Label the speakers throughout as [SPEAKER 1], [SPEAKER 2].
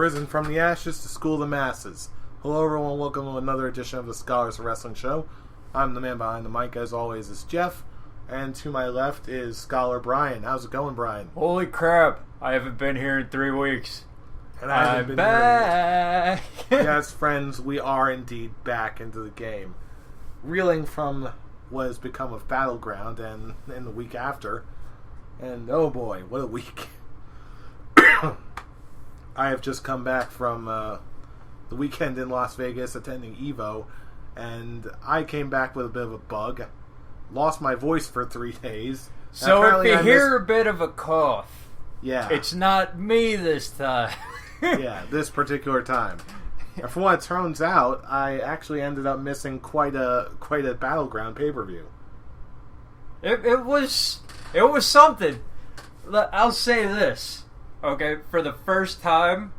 [SPEAKER 1] risen from the ashes to school the masses. Hello everyone, welcome to another edition of the Scholars of Wrestling Show. I'm the man behind the mic, as always, is Jeff. And to my left is Scholar Brian. How's it going, Brian?
[SPEAKER 2] Holy crap, I haven't been here in 3 weeks.
[SPEAKER 1] And I haven't been
[SPEAKER 2] back!
[SPEAKER 1] Yes, friends, we are indeed back into the game. Reeling from what has become of Battleground and in the week after. And oh boy, what a week. I have just come back from the weekend in Las Vegas attending EVO, and I came back with a bit of a bug. Lost my voice for 3 days.
[SPEAKER 2] So if you hear a bit of a cough,
[SPEAKER 1] yeah,
[SPEAKER 2] it's not me this time.
[SPEAKER 1] Yeah, this particular time. And from what it turns out, I actually ended up missing quite a Battleground pay-per-view.
[SPEAKER 2] It was something. I'll say this, okay? For the first time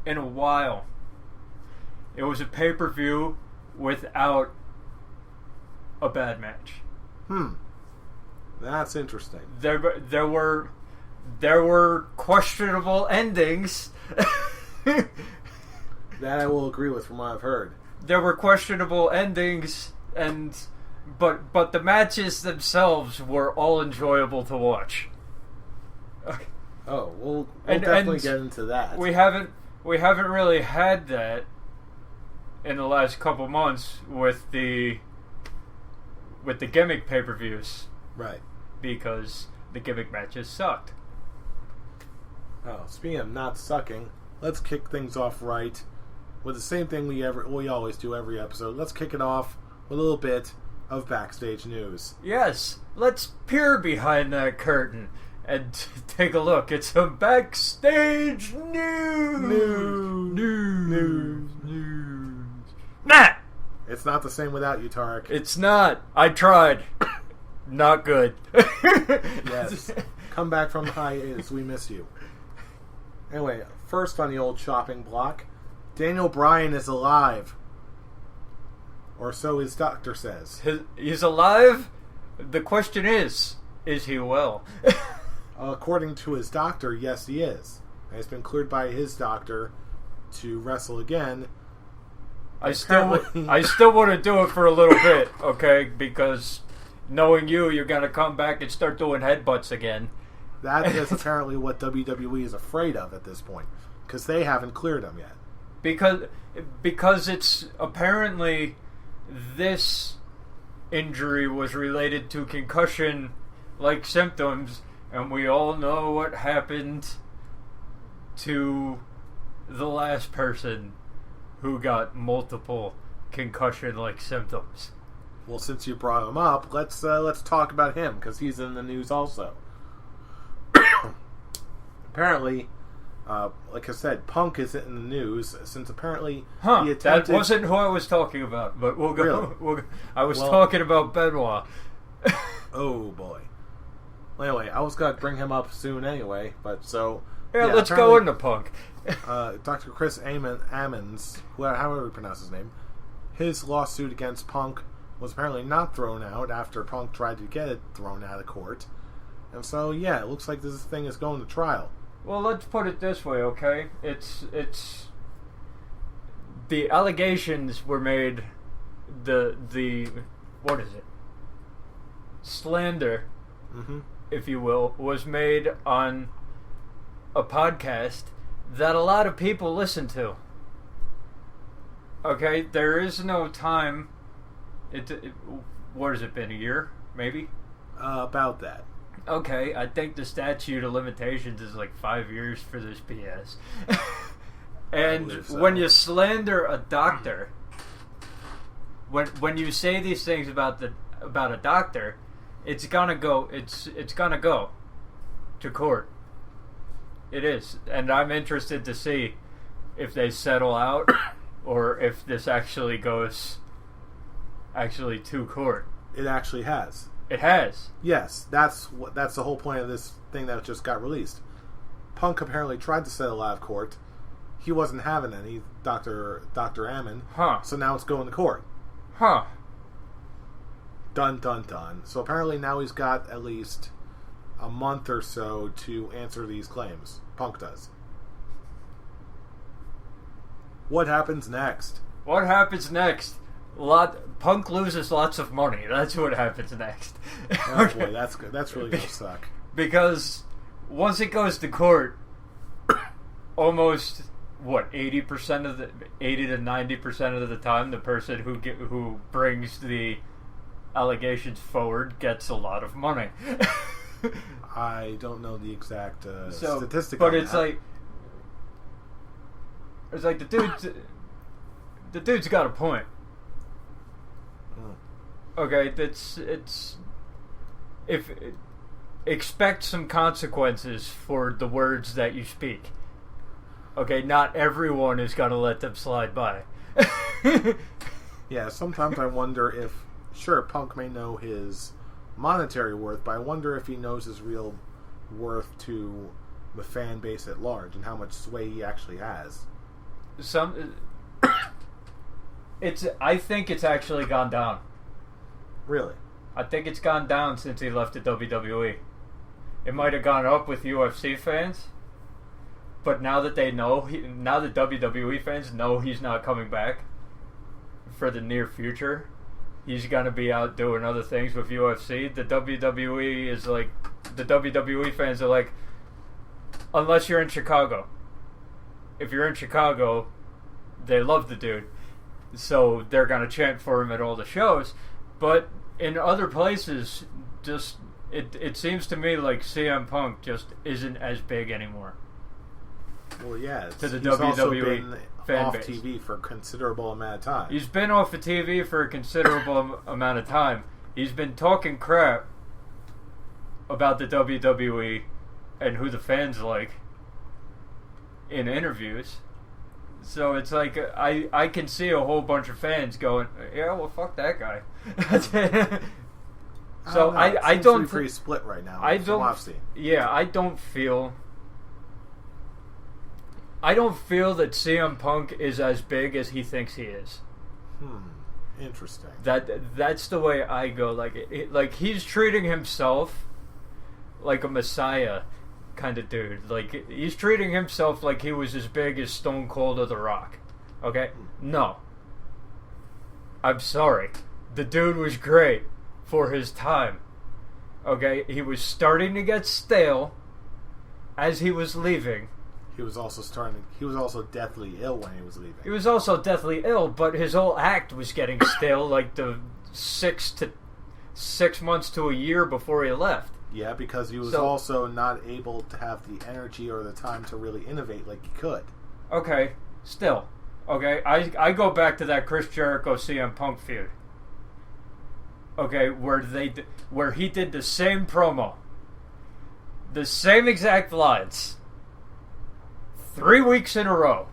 [SPEAKER 2] in a while, it was a pay-per-view without a bad match.
[SPEAKER 1] That's interesting.
[SPEAKER 2] There were questionable endings.
[SPEAKER 1] That I will agree with from what I've heard.
[SPEAKER 2] There were questionable endings, but the matches themselves were all enjoyable to watch.
[SPEAKER 1] Oh, we'll definitely get into that.
[SPEAKER 2] We haven't really had that in the last couple months with the gimmick pay-per-views.
[SPEAKER 1] Right. Because
[SPEAKER 2] the gimmick matches sucked.
[SPEAKER 1] Oh, speaking of not sucking, let's kick things off right with the same thing we always do every episode. Let's kick it off with a little bit of backstage news.
[SPEAKER 2] Yes, let's peer behind that curtain and take a look at some backstage news. News. Nah!
[SPEAKER 1] It's not the same without you, Tarek.
[SPEAKER 2] It's not. I tried. Not good.
[SPEAKER 1] Yes. Come back from hiatus. We miss you. Anyway, first on the old chopping block, Daniel Bryan is alive. Or so his doctor says.
[SPEAKER 2] He's alive? The question is he well?
[SPEAKER 1] According to his doctor, yes, he is. And he's been cleared by his doctor to wrestle again.
[SPEAKER 2] I still want to do it for a little bit, okay? Because knowing you're going to come back and start doing headbutts again.
[SPEAKER 1] That is apparently what WWE is afraid of at this point. Because they haven't cleared him yet.
[SPEAKER 2] Because it's apparently this injury was related to concussion-like symptoms, and we all know what happened to the last person who got multiple concussion-like symptoms.
[SPEAKER 1] Well, since you brought him up, let's talk about him, because he's in the news also. Apparently, like I said, Punk is in the news, since apparently he attempted...
[SPEAKER 2] That wasn't who I was talking about, but we'll go.
[SPEAKER 1] Really?
[SPEAKER 2] I was talking about Benoit.
[SPEAKER 1] Oh, boy. Well, anyway, I was going to bring him up soon anyway, but so...
[SPEAKER 2] Yeah, let's go into Punk.
[SPEAKER 1] Dr. Chris Ammons, however you pronounce his name, his lawsuit against Punk was apparently not thrown out after Punk tried to get it thrown out of court. And so, yeah, it looks like this thing is going to trial.
[SPEAKER 2] Well, let's put it this way, okay? It's the allegations were made, the what is it? Slander, if you will, was made on a podcast that a lot of people listen to. Okay, there is no time. What has it been? A year, maybe?
[SPEAKER 1] About that.
[SPEAKER 2] Okay, I think the statute of limitations is like 5 years for this BS. And so. When you slander a doctor, when you say these things about a doctor, it's gonna go to court. It is, and I'm interested to see if they settle out or if this actually goes to court.
[SPEAKER 1] It actually has.
[SPEAKER 2] It has.
[SPEAKER 1] Yes, that's the whole point of this thing that just got released. Punk apparently tried to settle out of court. He wasn't having any, Dr. Ammon. So now it's going to court. Dun, dun, dun. So apparently now he's got at least a month or so to answer these claims. Punk does. What happens next?
[SPEAKER 2] What happens next? Punk loses lots of money. That's what happens next.
[SPEAKER 1] Oh boy, that's good. That's really gonna suck.
[SPEAKER 2] Because once it goes to court, almost 80% of the 80 to 90% of the time, the person who brings the allegations forward gets a lot of money.
[SPEAKER 1] I don't know the exact statistic,
[SPEAKER 2] but
[SPEAKER 1] on
[SPEAKER 2] it's
[SPEAKER 1] that.
[SPEAKER 2] like the dude's got a point. Okay, expect some consequences for the words that you speak. Okay, not everyone is gonna let them slide by.
[SPEAKER 1] Yeah, sometimes I wonder if, sure, Punk may know his monetary worth, but I wonder if he knows his real worth to the fan base at large and how much sway he actually has.
[SPEAKER 2] I think it's actually gone down.
[SPEAKER 1] Really?
[SPEAKER 2] I think it's gone down since he left the WWE. It might have gone up with UFC fans, but now that they know, now that WWE fans know he's not coming back for the near future, he's gonna be out doing other things with UFC. The WWE fans are like, unless you're in Chicago. If you're in Chicago, they love the dude, so they're gonna chant for him at all the shows. But in other places, just it seems to me like CM Punk just isn't as big anymore.
[SPEAKER 1] Well, yeah,
[SPEAKER 2] to the
[SPEAKER 1] he's
[SPEAKER 2] WWE
[SPEAKER 1] also been
[SPEAKER 2] fan
[SPEAKER 1] off
[SPEAKER 2] base.
[SPEAKER 1] TV for a considerable amount of time.
[SPEAKER 2] He's been off of TV for a considerable amount of time. He's been talking crap about the WWE and who the fans like in interviews. So it's like I can see a whole bunch of fans going, yeah, well, fuck that guy. So I don't.
[SPEAKER 1] Seems to be pretty split right now.
[SPEAKER 2] I don't.
[SPEAKER 1] I've seen.
[SPEAKER 2] Yeah, I don't feel that CM Punk is as big as he thinks he is.
[SPEAKER 1] Interesting.
[SPEAKER 2] That's the way I go. Like he's treating himself like a messiah kind of dude. Like he's treating himself like he was as big as Stone Cold or The Rock. Okay? No. I'm sorry. The dude was great for his time. Okay? He was starting to get stale as he was leaving.
[SPEAKER 1] He was also deathly ill when he was leaving.
[SPEAKER 2] He was also deathly ill, but his whole act was getting stale like the 6 months to a year before he left.
[SPEAKER 1] Yeah, because he was also not able to have the energy or the time to really innovate like he could.
[SPEAKER 2] Okay, still. Okay, I go back to that Chris Jericho CM Punk feud. Okay, where he did the same promo. The same exact lines. 3 weeks in a row.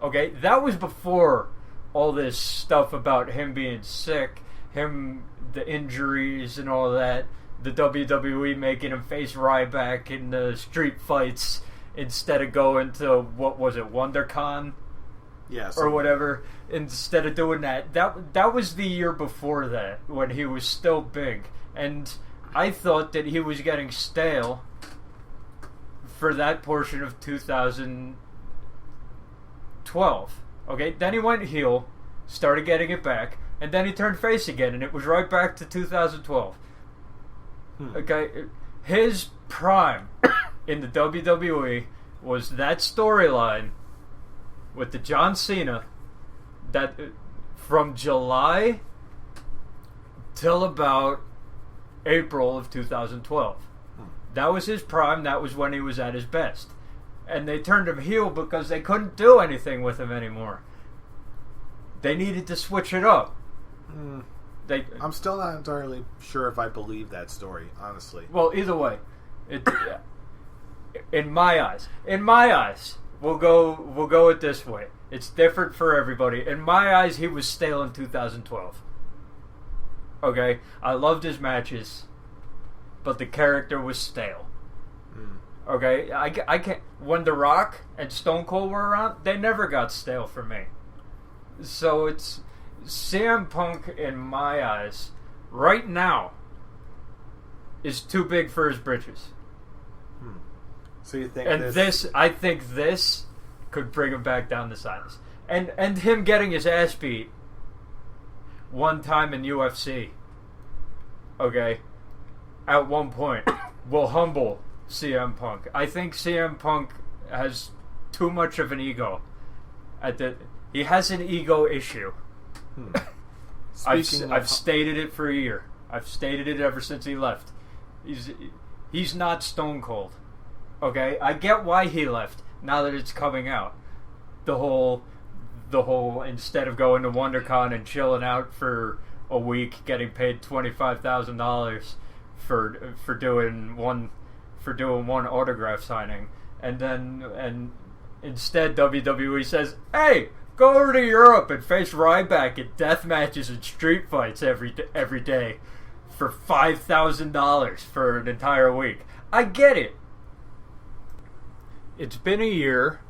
[SPEAKER 2] Okay, that was before all this stuff about him being sick, the injuries and all that. The WWE making him face Ryback in the street fights instead of going to, what was it, WonderCon?
[SPEAKER 1] Yeah,
[SPEAKER 2] or whatever. Instead of doing that. That was the year before that, when he was still big. And I thought that he was getting stale for that portion of 2012. Okay, then he went heel, started getting it back, and then he turned face again, and it was right back to 2012. Okay, his prime in the WWE was that storyline with the John Cena that from July till about April of 2012. That was his prime. That was when he was at his best. And they turned him heel because they couldn't do anything with him anymore. They needed to switch it up.
[SPEAKER 1] I'm still not entirely sure if I believe that story, honestly.
[SPEAKER 2] Well, either way, in my eyes, we'll go it this way. It's different for everybody. In my eyes, he was stale in 2012. Okay, I loved his matches, but the character was stale. Okay, I can't. When The Rock and Stone Cold were around, they never got stale for me. So it's CM Punk, in my eyes, right now, is too big for his britches.
[SPEAKER 1] So you think
[SPEAKER 2] I think this could bring him back down to size. And him getting his ass beat one time in UFC, okay, at one point, will humble CM Punk. I think CM Punk has too much of an ego. He has an ego issue. I've stated it for a year. I've stated it ever since he left. He's not Stone Cold. Okay? I get why he left, now that it's coming out. The whole instead of going to WonderCon and chilling out for a week, getting paid $25,000 for doing one autograph signing, and instead WWE says, "Hey, go over to Europe and face Ryback in death matches and street fights every day for $5,000 for an entire week." I get it. It's been a year.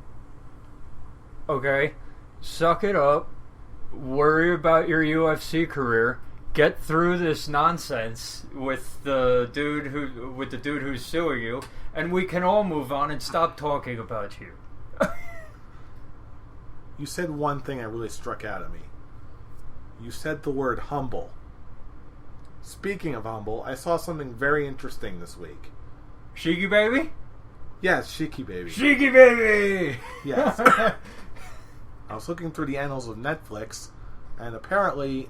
[SPEAKER 2] Okay, suck it up. Worry about your UFC career. Get through this nonsense with the dude who's suing you, and we can all move on and stop talking about you.
[SPEAKER 1] You said one thing that really struck out at me. You said the word humble. Speaking of humble, I saw something very interesting this week.
[SPEAKER 2] Sheiky baby?
[SPEAKER 1] Yes, Sheiky baby.
[SPEAKER 2] Sheiky baby!
[SPEAKER 1] Yes. I was looking through the annals of Netflix, and apparently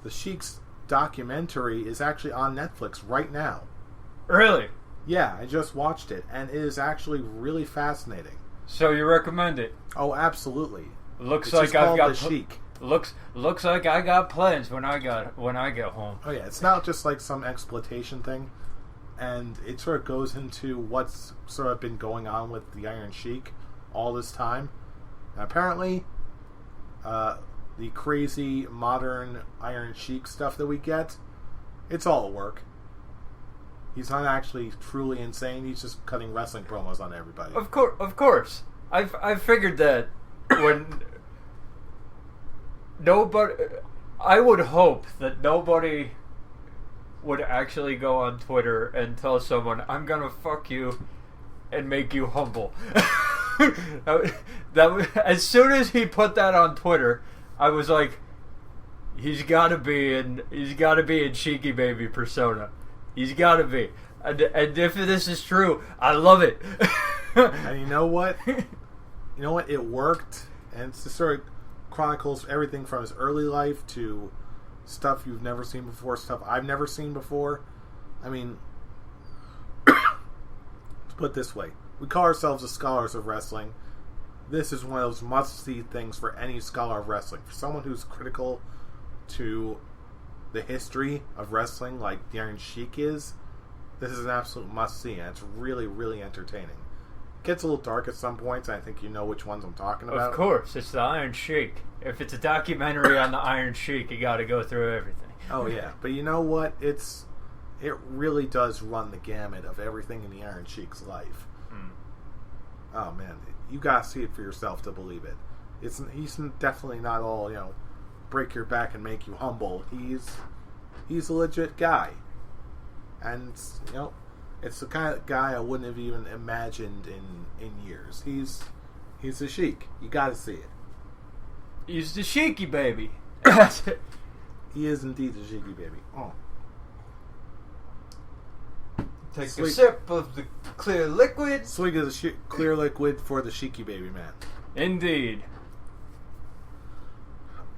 [SPEAKER 1] the Sheik's documentary is actually on Netflix right now.
[SPEAKER 2] Really?
[SPEAKER 1] Yeah, I just watched it, and it is actually really fascinating.
[SPEAKER 2] So you recommend it?
[SPEAKER 1] Oh, absolutely.
[SPEAKER 2] Looks like I've got
[SPEAKER 1] the Sheik.
[SPEAKER 2] Looks like I got plans when I get home.
[SPEAKER 1] Oh yeah, it's not just like some exploitation thing, and it sort of goes into what's sort of been going on with the Iron Sheik all this time. And apparently, the crazy modern Iron Sheik stuff that we get, it's all at work. He's not actually truly insane. He's just cutting wrestling promos on everybody.
[SPEAKER 2] Of course. I figured that when nobody, I would hope that nobody would actually go on Twitter and tell someone, "I'm gonna fuck you and make you humble." As soon as he put that on Twitter, I was like, he's got to be in Sheiky baby persona. He's got to be. And if this is true, I love it.
[SPEAKER 1] And you know what? It worked, and it's just sort of chronicles everything from his early life to stuff you've never seen before, stuff I've never seen before. I mean, to put it this way, we call ourselves the scholars of wrestling. This is one of those must-see things for any scholar of wrestling. For someone who's critical to the history of wrestling like the Iron Sheik is, this is an absolute must-see, and it's really, really entertaining. It gets a little dark at some points, and I think you know which ones I'm talking about.
[SPEAKER 2] Of course, it's the Iron Sheik. If it's a documentary on the Iron Sheik, you got to go through everything.
[SPEAKER 1] Oh yeah, but you know what? It really does run the gamut of everything in the Iron Sheik's life. Oh man, you gotta see it for yourself to believe it. He's definitely not all break your back and make you humble. He's a legit guy, and it's the kind of guy I wouldn't have even imagined in years. He's a Sheik. You gotta see it.
[SPEAKER 2] He's the Sheiky baby.
[SPEAKER 1] He is indeed the Sheiky baby. Oh.
[SPEAKER 2] Take a sip of the clear liquid.
[SPEAKER 1] Swig of the clear liquid for the Sheiky baby man.
[SPEAKER 2] Indeed.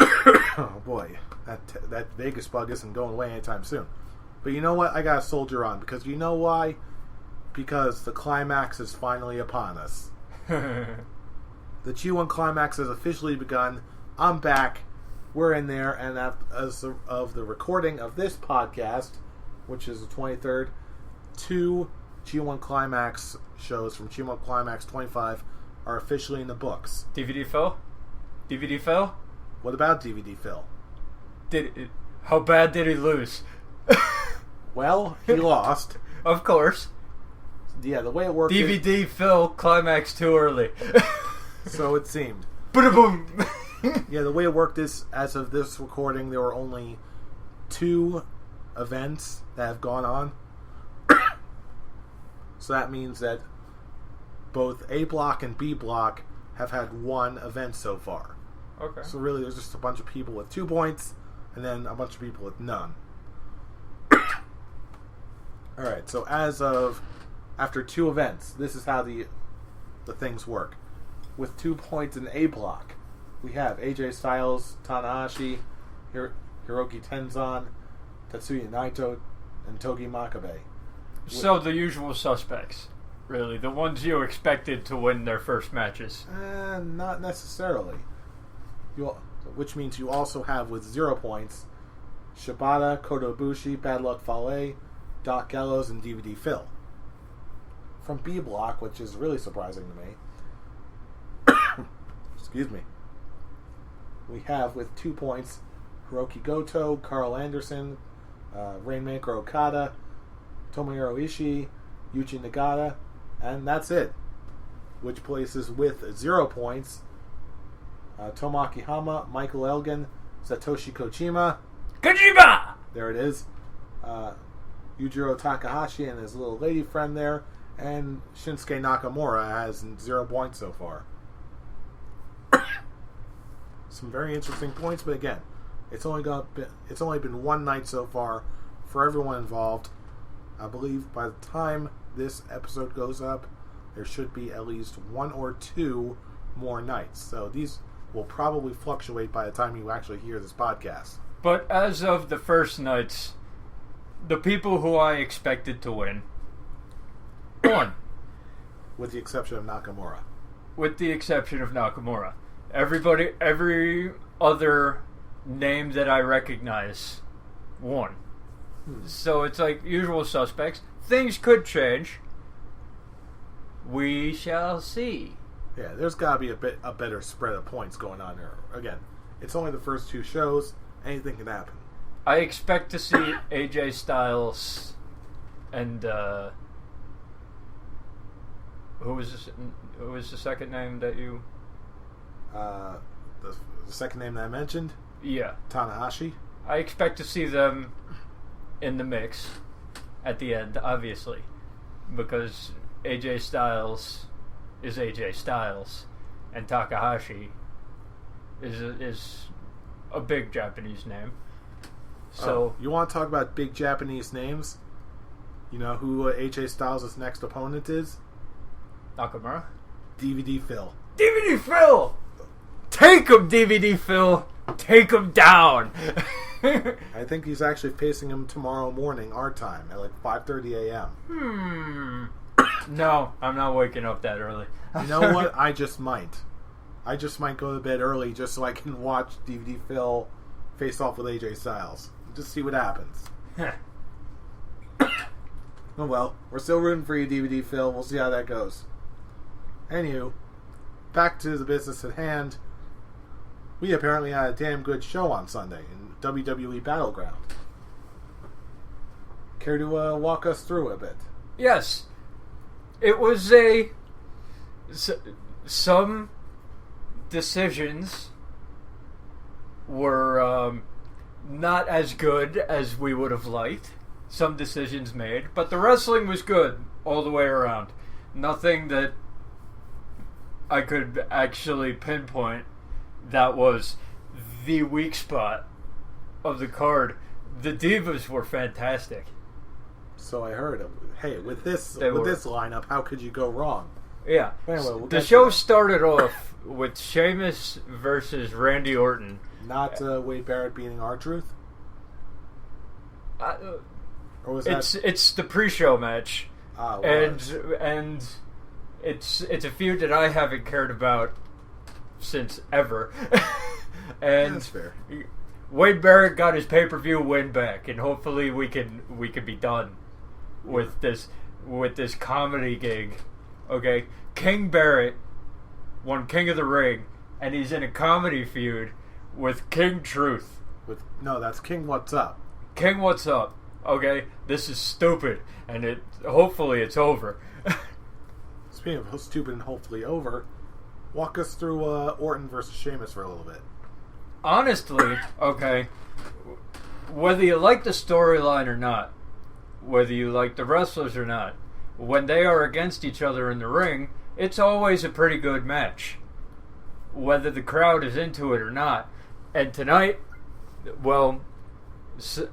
[SPEAKER 1] Oh boy, that Vegas bug isn't going away anytime soon. But you know what? I gotta soldier on, because you know why? Because the climax is finally upon us. The G1 climax has officially begun. I'm back. We're in there, and as of the recording of this podcast, which is the 23rd, 2 G1 Climax shows from G1 Climax 25 are officially in the books.
[SPEAKER 2] DVD Phil? DVD Phil?
[SPEAKER 1] What about DVD Phil?
[SPEAKER 2] How bad did he lose?
[SPEAKER 1] Well, he lost.
[SPEAKER 2] Of course.
[SPEAKER 1] Yeah, the way it worked...
[SPEAKER 2] DVD Phil, Climax too early.
[SPEAKER 1] So it seemed.
[SPEAKER 2] Ba-da-boom!
[SPEAKER 1] Yeah, the way it worked is, as of this recording, there were only 2 events that have gone on. So that means that both A Block and B Block have had 1 event so far.
[SPEAKER 2] Okay.
[SPEAKER 1] So really, there's just a bunch of people with 2 points, and then a bunch of people with none. All right. So after 2 events, this is how the things work. With 2 points in A block, we have AJ Styles, Tanahashi, Hiroki Tenzan, Tetsuya Naito, and Togi Makabe.
[SPEAKER 2] So the usual suspects, really. The ones you expected to win their first matches.
[SPEAKER 1] Not necessarily. Which means you also have, with 0 points, Shibata, Kota Ibushi, Bad Luck Fale, Doc Gallows, and DVD Phil. From B block, which is really surprising to me. Excuse me. We have, with 2 points, Hiroki Goto, Carl Anderson, Rainmaker Okada, Tomohiro Ishii, Yuji Nagata, and that's it. Which places with 0 points, Tomoaki Hama, Michael Elgin, Satoshi Kojima.
[SPEAKER 2] Kojima!
[SPEAKER 1] There it is. Yujiro Takahashi and his little lady friend there. And Shinsuke Nakamura has 0 points so far. Some very interesting points, but again, it's only been 1 night so far for everyone involved. I believe by the time this episode goes up, there should be at least 1 or 2 more nights. So these will probably fluctuate by the time you actually hear this podcast.
[SPEAKER 2] But as of the first nights, the people who I expected to win won.
[SPEAKER 1] With the exception of Nakamura.
[SPEAKER 2] With the exception of Nakamura. Every other name that I recognize won. So it's like usual suspects. Things could change. We shall see.
[SPEAKER 1] Yeah, there's got to be a better spread of points going on here. Again, it's only the first 2 shows. Anything can happen.
[SPEAKER 2] I expect to see AJ Styles and who was the second name that you?
[SPEAKER 1] The second name that I mentioned.
[SPEAKER 2] Yeah,
[SPEAKER 1] Tanahashi.
[SPEAKER 2] I expect to see them in the mix at the end, obviously, because AJ Styles is AJ Styles, and Takahashi is a big Japanese name. So
[SPEAKER 1] you want to talk about big Japanese names? You know who AJ Styles' next opponent is?
[SPEAKER 2] Nakamura?
[SPEAKER 1] DVD Phil.
[SPEAKER 2] DVD Phil! Take him, DVD Phil! Take him down!
[SPEAKER 1] I think he's actually facing him tomorrow morning, our time, at like 5:30 a.m.
[SPEAKER 2] No, I'm not waking up that early.
[SPEAKER 1] You know what? I just might. I just might go to bed early just so I can watch DVD Phil face off with AJ Styles. Just see what happens. Oh well, we're still rooting for you, DVD Phil. We'll see how that goes. Anywho, back to the business at hand. We apparently had a damn good show on Sunday in WWE Battleground. Care to walk us through a bit?
[SPEAKER 2] Yes. It was some decisions were not as good as we would have liked. Some decisions made, but the wrestling was good all the way around. Nothing that I could actually pinpoint that was the weak spot of the card. The Divas were fantastic.
[SPEAKER 1] So I heard. Hey, with this lineup, how could you go wrong?
[SPEAKER 2] Yeah.
[SPEAKER 1] Anyway,
[SPEAKER 2] the show started off with Sheamus versus Randy Orton.
[SPEAKER 1] Not Wade Barrett beating R-Truth? Or was
[SPEAKER 2] it's the pre-show match. And it's a feud that I haven't cared about since ever. And
[SPEAKER 1] that's fair.
[SPEAKER 2] Wade Barrett got his pay-per-view win back, and hopefully we can be done with this comedy gig. Okay, King Barrett won King of the Ring, and he's in a comedy feud with King Truth.
[SPEAKER 1] That's King What's Up.
[SPEAKER 2] King What's Up. Okay, this is stupid, and hopefully it's over.
[SPEAKER 1] Speaking of stupid and hopefully over, walk us through Orton versus Sheamus for a little bit.
[SPEAKER 2] Honestly, okay, whether you like the storyline or not, whether you like the wrestlers or not, when they are against each other in the ring, it's always a pretty good match. whether the crowd is into it or not. And tonight, well,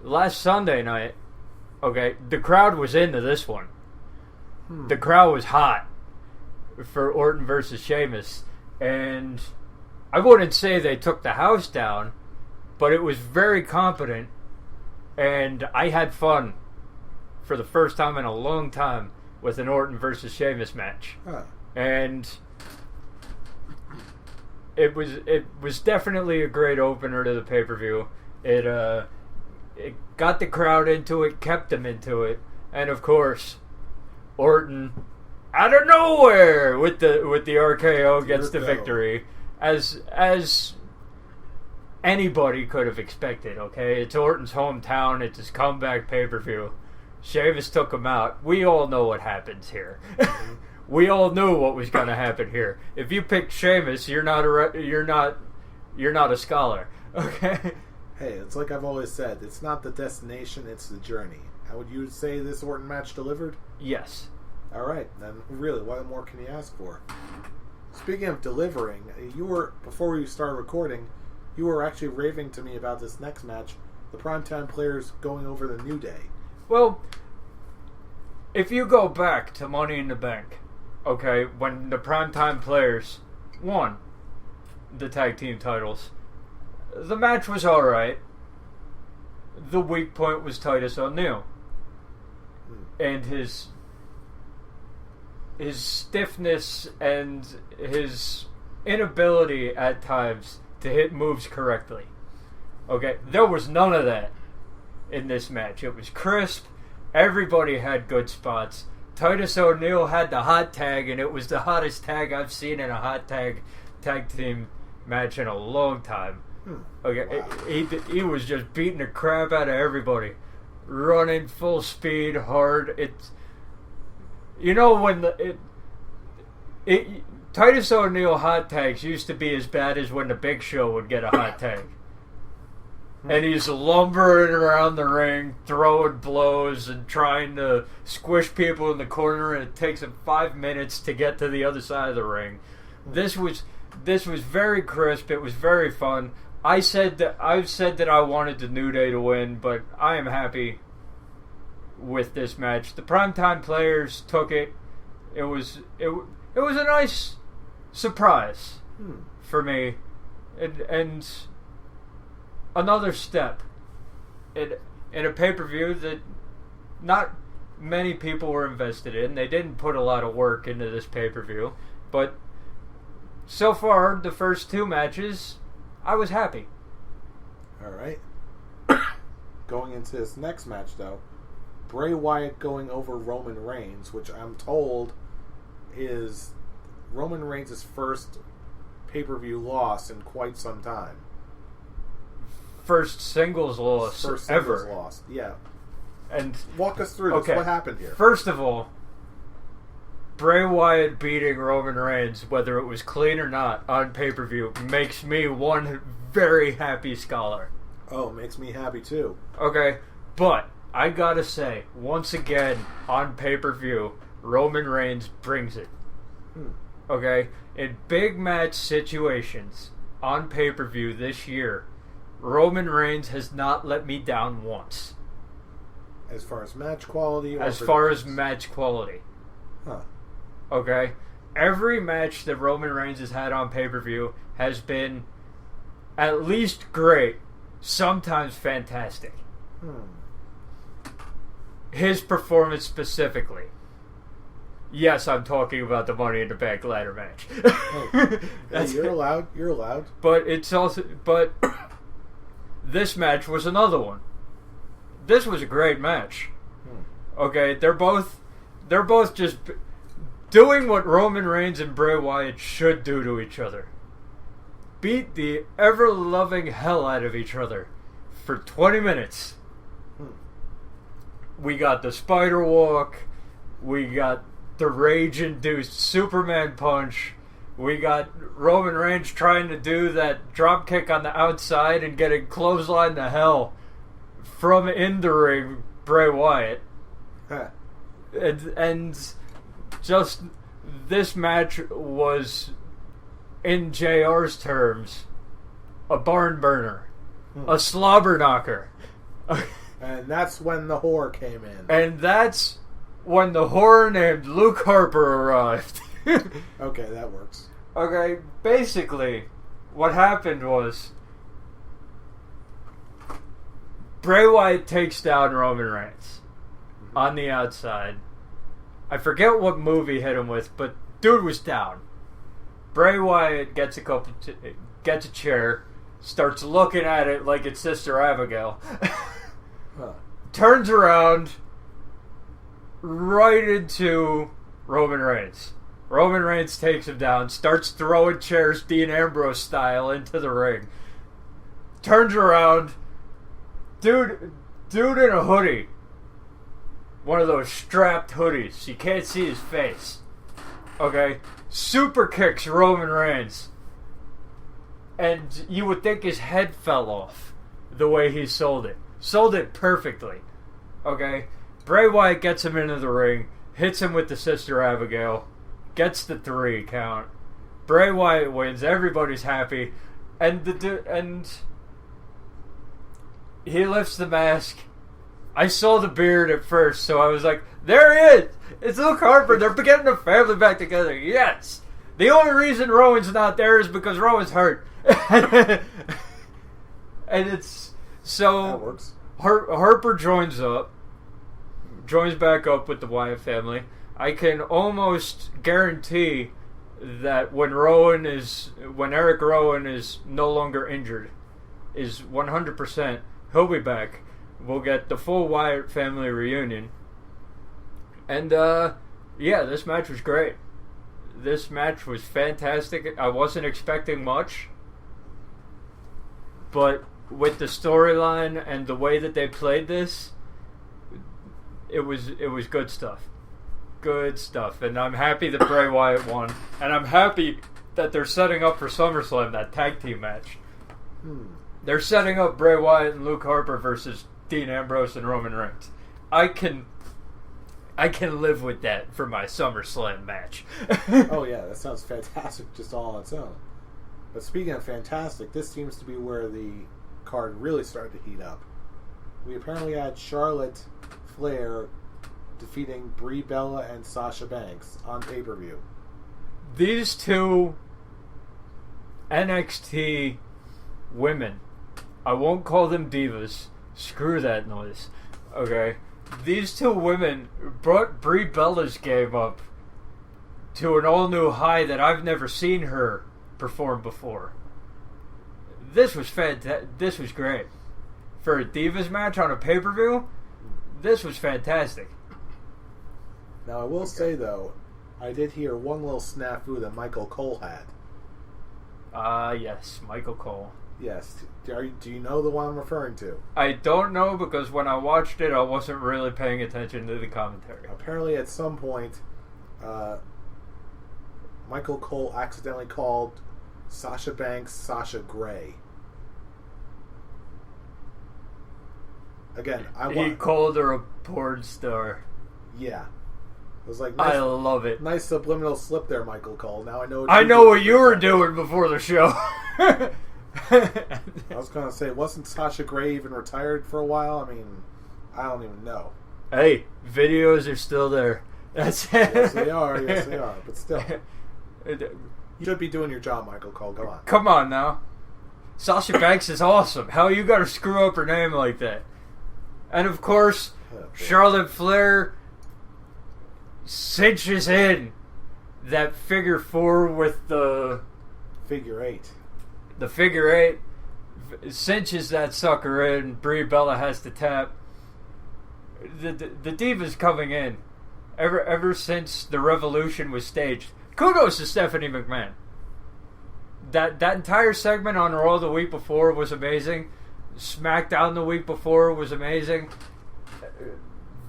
[SPEAKER 2] last Sunday night, okay, the crowd was into this one. The crowd was hot for Orton versus Sheamus. And I wouldn't say they took the house down, but it was very competent. And I had fun for the first time in a long time with an Orton versus Sheamus match.
[SPEAKER 1] Huh.
[SPEAKER 2] And it was definitely a great opener to the pay-per-view. It got the crowd into it, kept them into it, and of course, Orton out of nowhere with the RKO gets the victory, as anybody could have expected. Okay, it's Orton's hometown. It's his comeback pay-per-view. Sheamus took him out. We all know what happens here. We all knew what was going to happen here. If you picked Sheamus, you're not a scholar. Okay.
[SPEAKER 1] Hey, it's like I've always said. It's not the destination; it's the journey. How would you say this Orton match delivered?
[SPEAKER 2] Yes.
[SPEAKER 1] All right, then. Really, what more can you ask for? Speaking of delivering, before we started recording, you were actually raving to me about this next match. The Primetime Players going over the New Day.
[SPEAKER 2] Well, if you go back to Money in the Bank, okay, when the Primetime Players won the tag team titles, the match was alright. The weak point was Titus O'Neil. And his stiffness and his inability at times to hit moves correctly. Okay, there was none of that in this match. It was crisp. Everybody had good spots. Titus O'Neil had the hot tag, and it was the hottest tag I've seen in a hot tag team match in a long time. Okay, wow. He was just beating the crap out of everybody, running full speed, hard. Titus O'Neil hot tags used to be as bad as when the Big Show would get a hot tag. And he's lumbering around the ring, throwing blows and trying to squish people in the corner, and it takes him 5 minutes to get to the other side of the ring. This was very crisp. It was very fun. I've said that I wanted the New Day to win, but I am happy with this match. The Primetime Players took it. It was a nice surprise for me, and another step in a pay-per-view that not many people were invested in. They didn't put a lot of work into this pay-per-view, but so far, the first two matches, I was happy.
[SPEAKER 1] All right. Going into this next match, though, Bray Wyatt going over Roman Reigns, which I'm told is Roman Reigns' first pay-per-view loss in quite some time.
[SPEAKER 2] First singles loss ever.
[SPEAKER 1] Loss, yeah.
[SPEAKER 2] And
[SPEAKER 1] walk us through this. What happened here?
[SPEAKER 2] First of all, Bray Wyatt beating Roman Reigns, whether it was clean or not, on pay-per-view, makes me one very happy scholar.
[SPEAKER 1] Oh, makes me happy too.
[SPEAKER 2] Okay, but I gotta say, once again, on pay-per-view, Roman Reigns brings it. Okay? In big match situations, on pay-per-view this year, Roman Reigns has not let me down once.
[SPEAKER 1] As far as match quality?
[SPEAKER 2] As far as match quality.
[SPEAKER 1] Huh.
[SPEAKER 2] Okay? Every match that Roman Reigns has had on pay-per-view has been at least great, sometimes fantastic. His performance specifically. Yes, I'm talking about the Money in the Bank ladder match.
[SPEAKER 1] Hey, you're allowed. You're allowed.
[SPEAKER 2] But it's also... But this match was another one. This was a great match. Okay, they're both just doing what Roman Reigns and Bray Wyatt should do to each other. Beat the ever-loving hell out of each other for 20 minutes. We got the spider walk. We got the rage-induced Superman punch. We got Roman Reigns trying to do that drop kick on the outside and getting clotheslined to hell from in the ring, Bray Wyatt. And just this match was in JR's terms, a barn burner, a slobber knocker.
[SPEAKER 1] And that's when the whore came in.
[SPEAKER 2] And that's when the whore named Luke Harper arrived.
[SPEAKER 1] Okay, that works.
[SPEAKER 2] Okay, basically, what happened was Bray Wyatt takes down Roman Reigns on the outside. I forget what move he hit him with, but dude was down. Bray Wyatt gets a chair, starts looking at it like it's Sister Abigail, turns around right into Roman Reigns. Roman Reigns takes him down, starts throwing chairs Dean Ambrose style into the ring. Turns around, dude in a hoodie. One of those strapped hoodies. You can't see his face. Okay? Super kicks Roman Reigns. And you would think his head fell off the way he sold it. Sold it perfectly. Okay? Bray Wyatt gets him into the ring, hits him with the Sister Abigail, gets the 3 count. Bray Wyatt wins. Everybody's happy. And he lifts the mask. I saw the beard at first, so I was like, there he is! It's Luke Harper. They're getting the family back together. Yes! The only reason Rowan's not there is because Rowan's hurt. And it's... So...
[SPEAKER 1] That works.
[SPEAKER 2] Harper joins back up with the Wyatt family. I can almost guarantee that when Eric Rowan is no longer injured, is 100%, he'll be back. We'll get the full Wyatt family reunion. And, yeah, this match was great. This match was fantastic. I wasn't expecting much. But with the storyline and the way that they played this, it was good stuff. Good stuff. And I'm happy that Bray Wyatt won. And I'm happy that they're setting up for SummerSlam, that tag team match. They're setting up Bray Wyatt and Luke Harper versus Dean Ambrose and Roman Reigns. I can live with that for my SummerSlam match.
[SPEAKER 1] Oh yeah, that sounds fantastic just all on its own. But speaking of fantastic, this seems to be where the card really started to heat up. We apparently had Charlotte Flair defeating Brie Bella and Sasha Banks on pay-per-view.
[SPEAKER 2] These two NXT women, I won't call them divas. Screw that noise. Okay? These two women brought Brie Bella's game up to an all-new high that I've never seen her perform before. This was This was great. For a divas match on a pay-per-view, this was fantastic.
[SPEAKER 1] Now, I will say, though, I did hear one little snafu that Michael Cole had.
[SPEAKER 2] Yes, Michael Cole.
[SPEAKER 1] Yes. Do you know the one I'm referring to?
[SPEAKER 2] I don't know, because when I watched it, I wasn't really paying attention to the commentary.
[SPEAKER 1] Apparently, at some point, Michael Cole accidentally called Sasha Banks Sasha Grey. Again,
[SPEAKER 2] He called her a porn star.
[SPEAKER 1] Yeah. It was like, nice,
[SPEAKER 2] I love it.
[SPEAKER 1] Nice subliminal slip there, Michael Cole. Now I know.
[SPEAKER 2] I know what you were doing before the show.
[SPEAKER 1] I was going to say, wasn't Sasha Grey even retired for a while? I mean, I don't even know.
[SPEAKER 2] Hey, videos are still there. That's it.
[SPEAKER 1] Yes, they are. Yes, they are. But still, you should be doing your job, Michael Cole. Come on.
[SPEAKER 2] Come on now. Sasha Banks is awesome. How you got to screw up her name like that? And of course, Charlotte Flair cinches in that figure 4 with the
[SPEAKER 1] figure 8.
[SPEAKER 2] The figure 8 cinches that sucker in. Brie Bella has to tap. The Diva's coming in ever since the Revolution was staged. Kudos to Stephanie McMahon. That entire segment on Raw the week before was amazing. SmackDown the week before was amazing.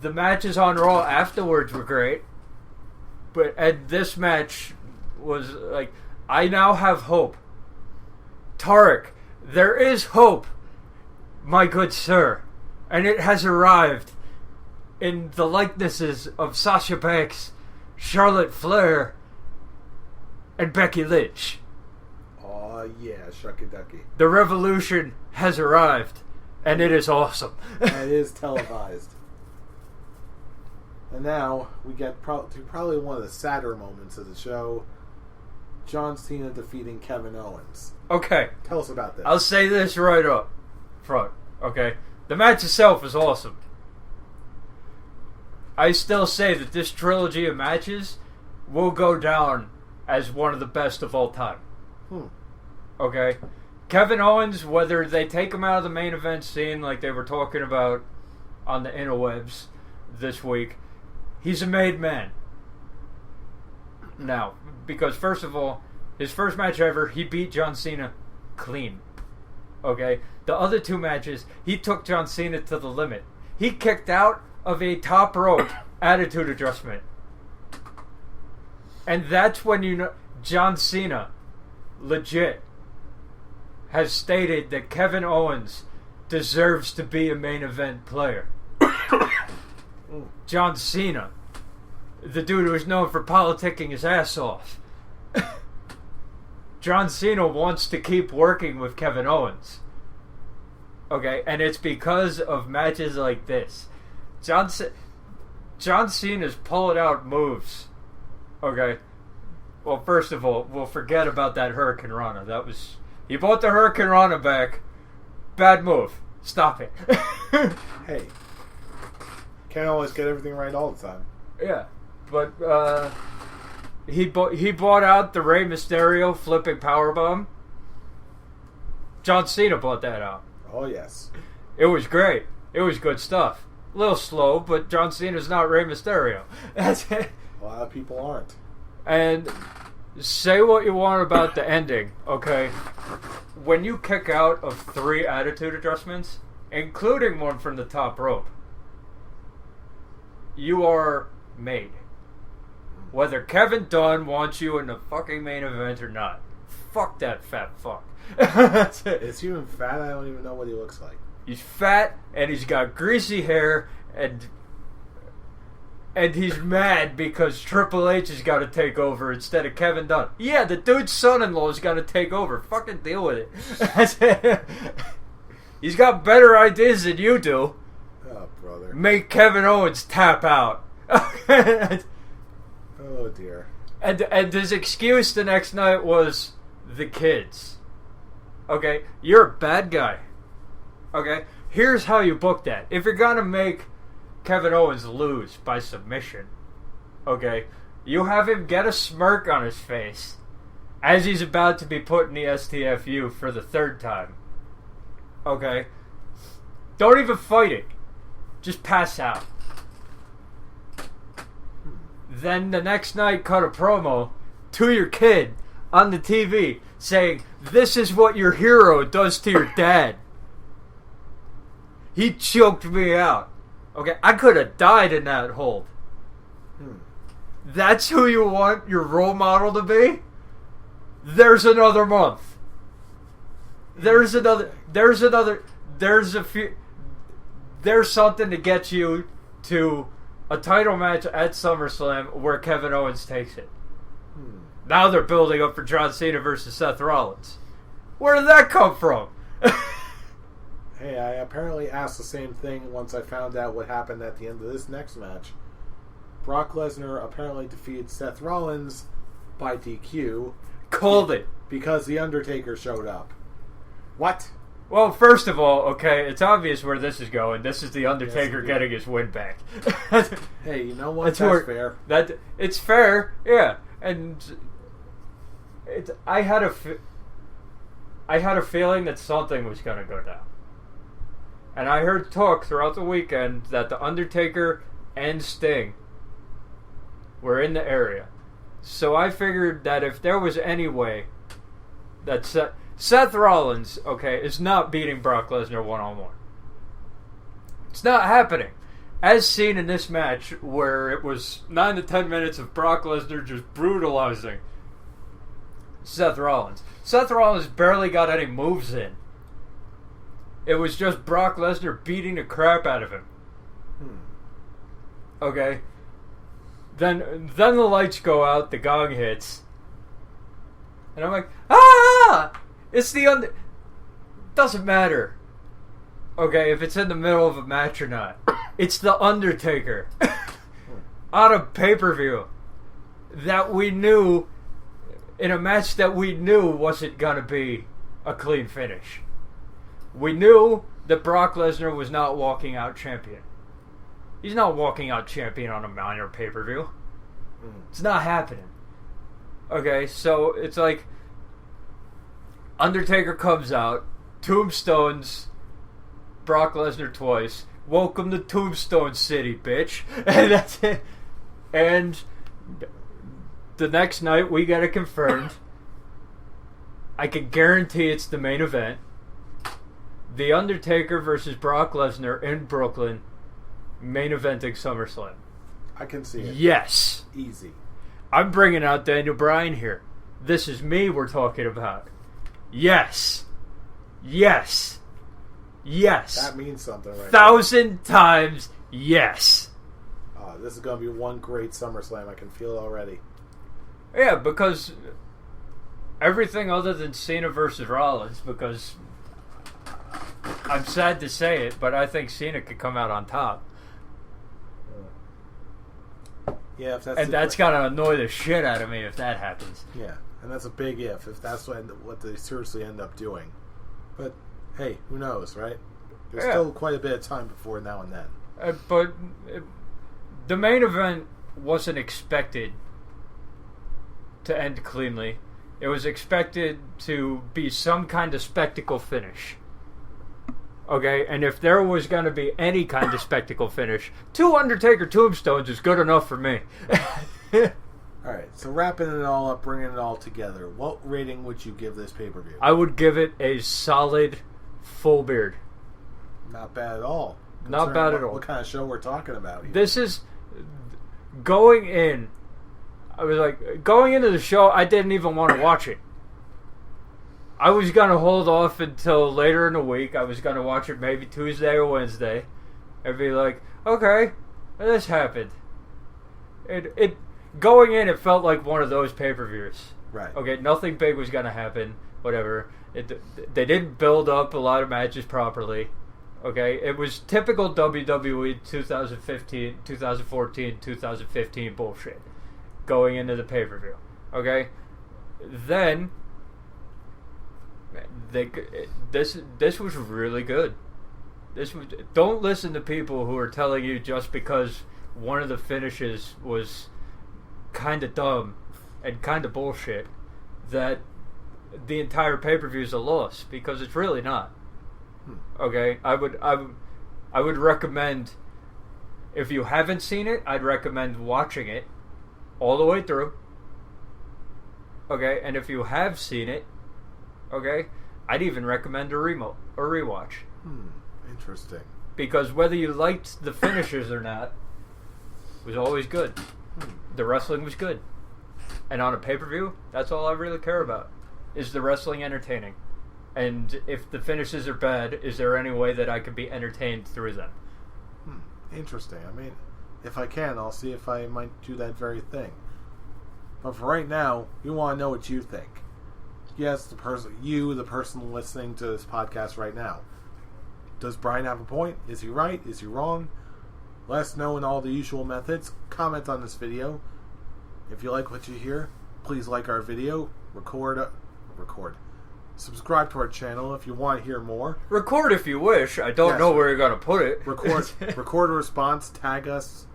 [SPEAKER 2] The matches on Raw afterwards were great. And this match was like, I now have hope. Tarek, there is hope, my good sir. And it has arrived in the likenesses of Sasha Banks, Charlotte Flair, and Becky Lynch.
[SPEAKER 1] Yeah, shucky ducky.
[SPEAKER 2] The revolution has arrived, and it is awesome.
[SPEAKER 1] And it is televised. And now we get to probably one of the sadder moments of the show. John Cena defeating Kevin Owens.
[SPEAKER 2] Okay.
[SPEAKER 1] Tell us about this.
[SPEAKER 2] I'll say this right up front. Okay. The match itself is awesome. I still say that this trilogy of matches will go down as one of the best of all time. Okay? Kevin Owens, whether they take him out of the main event scene like they were talking about on the interwebs this week, he's a made man. Now, because first of all, his first match ever, he beat John Cena clean. Okay? The other two matches, he took John Cena to the limit. He kicked out of a top rope attitude adjustment. And that's when you know John Cena legit has stated that Kevin Owens deserves to be a main event player. John Cena, the dude who is known for politicking his ass off. John Cena wants to keep working with Kevin Owens. Okay, and it's because of matches like this. John Cena's pulling out moves. Okay. Well, first of all, we'll forget about that Hurricane Rana. He brought the Hurricane Rana back. Bad move. Stop it.
[SPEAKER 1] Hey. Can't always get everything right all the time.
[SPEAKER 2] Yeah. But, he bought out the Rey Mysterio flipping powerbomb. John Cena bought that out.
[SPEAKER 1] Oh, yes.
[SPEAKER 2] It was great. It was good stuff. A little slow, but John Cena's not Rey Mysterio. That's it.
[SPEAKER 1] A lot of people aren't.
[SPEAKER 2] And say what you want about the ending, okay? When you kick out of 3 attitude adjustments, including one from the top rope, you are made. Whether Kevin Dunn wants you in the fucking main event or not. Fuck that fat fuck. That's it.
[SPEAKER 1] Is he even fat? I don't even know what he looks like.
[SPEAKER 2] He's fat, and he's got greasy hair, and he's mad because Triple H has got to take over instead of Kevin Dunn. Yeah, the dude's son-in-law's got to take over. Fucking deal with it. He's got better ideas than you do.
[SPEAKER 1] Oh, brother.
[SPEAKER 2] Make Kevin Owens tap out.
[SPEAKER 1] Oh, dear.
[SPEAKER 2] And his excuse the next night was the kids. Okay, you're a bad guy. Okay, here's how you book that. If you're gonna make Kevin Owens lose by submission, okay, you have him get a smirk on his face as he's about to be put in the STFU for the 3rd time. Okay, don't even fight it. Just pass out. Then the next night cut a promo to your kid on the TV saying, "This is what your hero does to your dad." He choked me out. Okay, I could have died in that hold. That's who you want your role model to be? There's another month. There's something to get you to a title match at SummerSlam where Kevin Owens takes it. Now they're building up for John Cena versus Seth Rollins. Where did that come from?
[SPEAKER 1] Hey, I apparently asked the same thing once I found out what happened at the end of this next match. Brock Lesnar apparently defeated Seth Rollins by DQ.
[SPEAKER 2] Called it.
[SPEAKER 1] Because The Undertaker showed up. What?
[SPEAKER 2] Well, first of all, okay, it's obvious where this is going. This is The Undertaker getting his win back.
[SPEAKER 1] Hey, you know what? That's fair.
[SPEAKER 2] It's fair, yeah. And I had a feeling that something was going to go down. And I heard talk throughout the weekend that The Undertaker and Sting were in the area. So I figured that if there was any way that Seth Rollins, okay, is not beating Brock Lesnar one-on-one. It's not happening. As seen in this match where it was 9 to 10 minutes of Brock Lesnar just brutalizing Seth Rollins. Seth Rollins barely got any moves in. It was just Brock Lesnar beating the crap out of him. Okay. Then the lights go out, the gong hits. And I'm like, ah! It's the doesn't matter. Okay, if it's in the middle of a match or not. It's the Undertaker on a pay-per-view that we knew, in a match that we knew wasn't gonna be a clean finish. We knew that Brock Lesnar was not walking out champion. He's not walking out champion on a minor pay-per-view. It's not happening. Okay, so it's like Undertaker comes out, tombstones Brock Lesnar twice. Welcome to Tombstone City, bitch. And that's it. And the next night we get it confirmed. I can guarantee it's the main event. The Undertaker versus Brock Lesnar in Brooklyn, main eventing SummerSlam.
[SPEAKER 1] I can see it.
[SPEAKER 2] Yes.
[SPEAKER 1] Easy.
[SPEAKER 2] I'm bringing out Daniel Bryan here. This is me we're talking about. Yes. Yes. Yes.
[SPEAKER 1] That means something right
[SPEAKER 2] 1,000 times yes.
[SPEAKER 1] This is going to be one great SummerSlam. I can feel it already.
[SPEAKER 2] Yeah, because everything other than Cena versus Rollins, because I'm sad to say it, but I think Cena could come out on top.
[SPEAKER 1] Yeah, if
[SPEAKER 2] and that's going to annoy the shit out of me if that happens.
[SPEAKER 1] Yeah, and that's a big if that's what they seriously end up doing. But, hey, who knows, right? There's still quite a bit of time before now and then.
[SPEAKER 2] But the main event wasn't expected to end cleanly. It was expected to be some kind of spectacle finish. Okay, and if there was going to be any kind of spectacle finish, 2 Undertaker tombstones is good enough for me.
[SPEAKER 1] Alright, so wrapping it all up, bringing it all together, what rating would you give this pay-per-view?
[SPEAKER 2] I would give it a solid full beard.
[SPEAKER 1] Not bad at all.
[SPEAKER 2] Not bad at all.
[SPEAKER 1] What kind of show we're talking about here?
[SPEAKER 2] This is going in. I was like, going into the show, I didn't even want to watch it. I was going to hold off until later in the week. I was going to watch it maybe Tuesday or Wednesday. And be like, okay, this happened. It going in, it felt like one of those pay-per-views.
[SPEAKER 1] Right.
[SPEAKER 2] Okay, nothing big was going to happen. Whatever. They didn't build up a lot of matches properly. Okay, it was typical WWE 2015, 2014, 2015 bullshit going into the pay-per-view. Okay, then this was really good. Don't listen to people who are telling you just because one of the finishes was kind of dumb and kind of bullshit that the entire pay-per-view is a loss, because it's really not. Okay, I would recommend, if you haven't seen it, I'd recommend watching it all the way through. Okay, and if you have seen it, okay, I'd even recommend a rewatch.
[SPEAKER 1] Interesting.
[SPEAKER 2] Because whether you liked the finishers or not, it was always good. The wrestling was good. And on a pay-per-view, that's all I really care about, is the wrestling entertaining. And if the finishes are bad, is there any way that I could be entertained through them?
[SPEAKER 1] Interesting. I mean, if I can, I'll see if I might do that very thing. But for right now, we want to know what you think. Yes, the person listening to this podcast right now. Does Brian have a point? Is he right? Is he wrong? Let us know in all the usual methods. Comment on this video. If you like what you hear, please like our video. Record. Subscribe to our channel if you want to hear more.
[SPEAKER 2] Record if you wish. I don't know where you're going to put it.
[SPEAKER 1] Record a response. Tag us.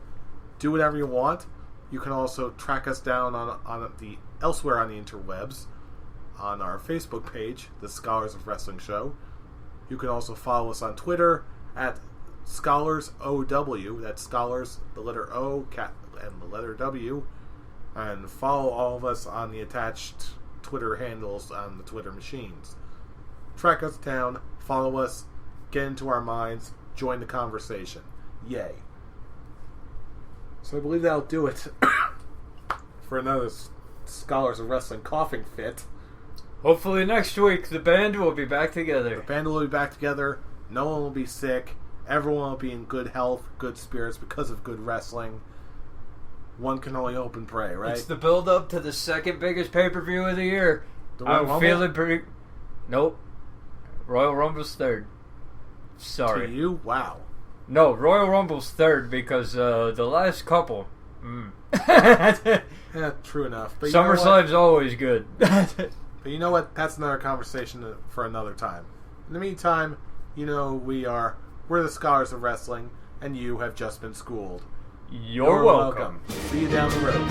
[SPEAKER 1] Do whatever you want. You can also track us down on the elsewhere on the interwebs, on our Facebook page, the Scholars of Wrestling Show. You can also follow us on Twitter at ScholarsOW. That's Scholars, the letter O, and the letter W. And follow all of us on the attached Twitter handles on the Twitter machines. Track us down, follow us, get into our minds, join the conversation. Yay. So I believe that'll do it for another Scholars of Wrestling coughing fit.
[SPEAKER 2] Hopefully next week the band will be back together.
[SPEAKER 1] The band will be back together. No one will be sick. Everyone will be in good health, good spirits because of good wrestling. One can only hope and pray, right?
[SPEAKER 2] It's the build-up to the second biggest pay-per-view of the year. I'm feeling pretty... Nope. Royal Rumble's third. Sorry.
[SPEAKER 1] To you? Wow.
[SPEAKER 2] No, Royal Rumble's third because the last couple.
[SPEAKER 1] Yeah, true enough. But
[SPEAKER 2] SummerSlam's always good.
[SPEAKER 1] But you know what? That's another conversation for another time. In the meantime, we're the scholars of wrestling, and you have just been schooled.
[SPEAKER 2] You're welcome.
[SPEAKER 1] See you down the road.